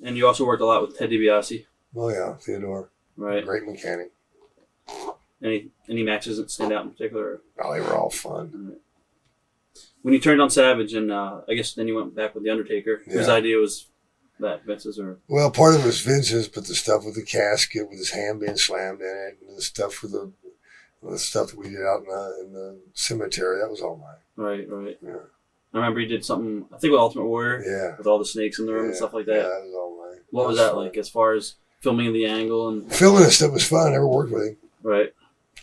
And you also worked a lot with Ted DiBiase. Oh yeah, Theodore. Right. Great mechanic. Any matches that stand out in particular? Oh, they were all fun. Right. When you turned on Savage, and I guess then you went back with The Undertaker, whose idea was that Vince's or? Well, part of it was Vince's, but the stuff with the casket, with his hand being slammed in it, and the stuff with the stuff that we did out in the cemetery, that was all mine. Right. Yeah. I remember you did something, I think with Ultimate Warrior. Yeah. With all the snakes in the room and stuff like that. Yeah, that was all mine. What was that like as far as filming the angle and filming this stuff was fun. I never worked with him. Right.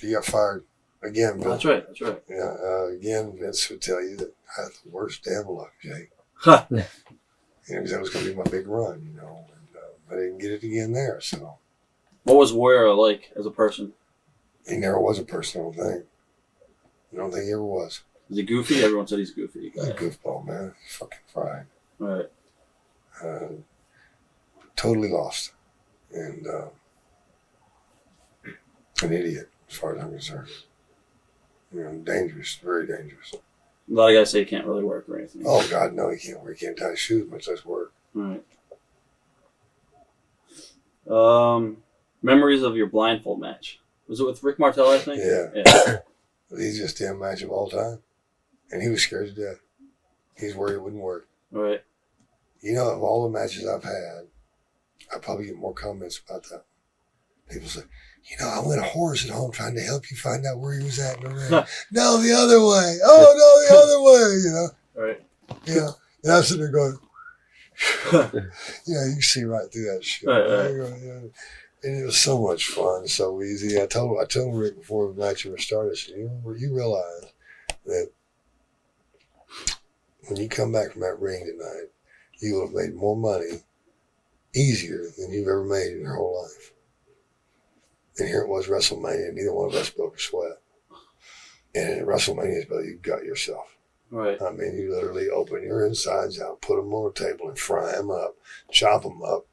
He got fired again. Oh, that's right. Yeah. Again, Vince would tell you that I had the worst damn luck, Jay. Huh. Because that was going to be my big run, and I didn't get it again there. So. What was Warrior like as a person? He never was a person, I don't think. I don't think he ever was. Is he goofy? Everyone said he's goofy. He's a goofball, man. He's fucking fried. Right. Totally lost. And an idiot, as far as I'm concerned. Dangerous, very dangerous. A lot of guys say he can't really work or anything. Oh, God, no, he can't work. He can't tie his shoes, much less work. Right. Memories of your blindfold match. Was it with Rick Martel, I think? Yeah. The easiest damn match of all time. And he was scared to death. He's worried it wouldn't work. Right. Of all the matches I've had, I probably get more comments about that. People say, I went a horse at home trying to help you find out where he was at in the ring. No, the other way. Oh, no, the other way, Right. Yeah. And I'm sitting there going, you can see right through that shit. Right. And it was so much fun, so easy. I told Rick before the match ever started, I said, you realize that when you come back from that ring tonight, you will have made more money easier than you've ever made in your whole life. And here it was, WrestleMania. Neither one of us broke a sweat. And at WrestleMania, you got yourself. Right. I mean, you literally open your insides out, put them on a table, and fry them up, chop them up.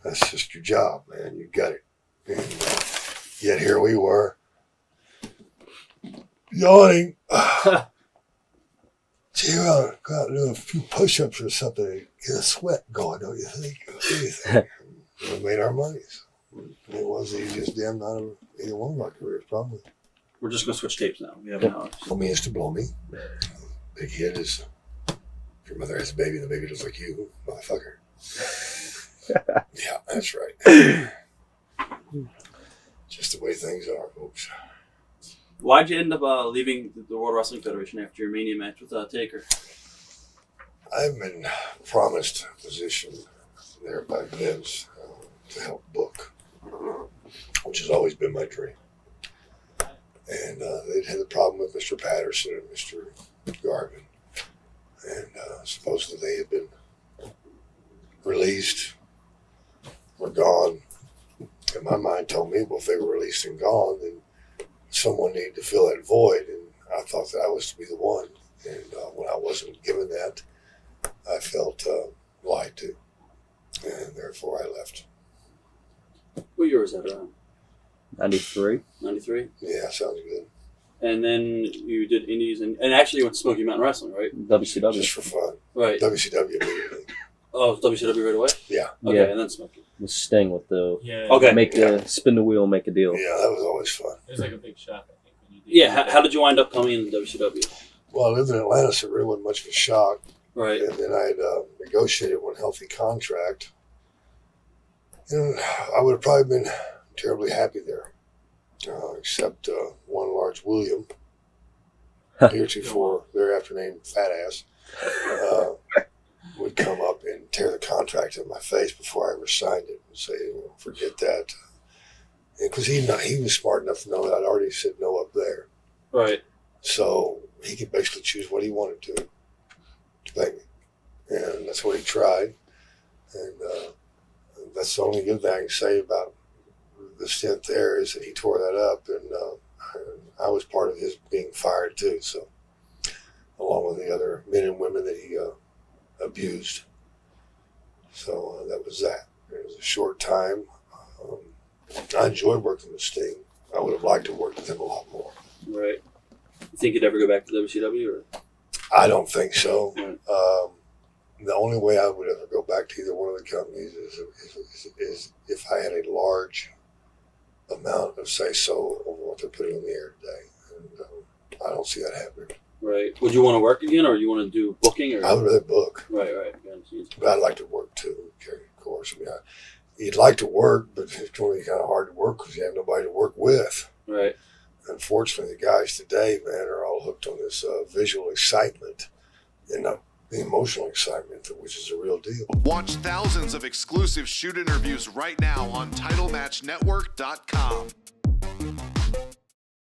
That's just your job, man. You got it. And yet here we were, yawning. Gee, well, go out and do a few push-ups or something to get a sweat going, don't you think? What do you think? We made our money. It was the easiest damn night of either one of our careers, probably. We're just going to switch tapes now. We have an hour. Blow me is to blow me. Big hit is, if your mother has a baby, the baby looks like you, motherfucker. Yeah, that's right. Just the way things are, folks. Why'd you end up leaving the World Wrestling Federation after your Mania match with Taker? I've been promised a position there by Vince to help book, which has always been my dream. And they'd had a problem with Mr. Patterson and Mr. Garvin. And supposedly they had been released, were gone. And my mind told me, well, if they were released and gone, then someone needed to fill that void. And I thought that I was to be the one. And when I wasn't given that, I felt lied to. And therefore I left. What year was that around? 93. 93? Yeah, sounds good. And then you did Indies, and actually you went to Smoky Mountain Wrestling, right? WCW. Just for fun. Right. WCW immediately. Oh, WCW right away? Yeah. Okay, Yeah. and then Smoky. With Sting with the Okay. spin the wheel, make a deal. Yeah, that was always fun. It was like a big shock, I think. When you did Yeah, how did you wind up coming in WCW? Well, I lived in Atlanta, so it really wasn't much of a shock. Right. And then I had negotiated one healthy contract. I would have probably been terribly happy there, except one large William, heretofore thereafter named Fat Ass, would come up and tear the contract in my face before I ever signed it and say, forget that. Because he was smart enough to know that I'd already said no up there. Right. So he could basically choose what he wanted to pay me. And that's what he tried. And that's the only good thing I can say about the stint there is that he tore that up. And I was part of his being fired too. So along with the other men and women that he abused. So that was that. It was a short time. I enjoyed working with Sting. I would have liked to work with him a lot more. Right. You think you'd ever go back to WCW? Or? I don't think so. Right. the only way I would ever go back to either one of the companies is if I had a large amount of say-so over what they're putting on the air today. And I don't see that happening. Right. Would you want to work again, or you want to do booking? Or I would rather book. Right. But I'd like to work too, of course. I mean, you'd like to work, but it's going to be kind of hard to work because you have nobody to work with. Right. Unfortunately, the guys today, man, are all hooked on this visual excitement and not the emotional excitement, which is a real deal. Watch thousands of exclusive shoot interviews right now on TitleMatchNetwork.com.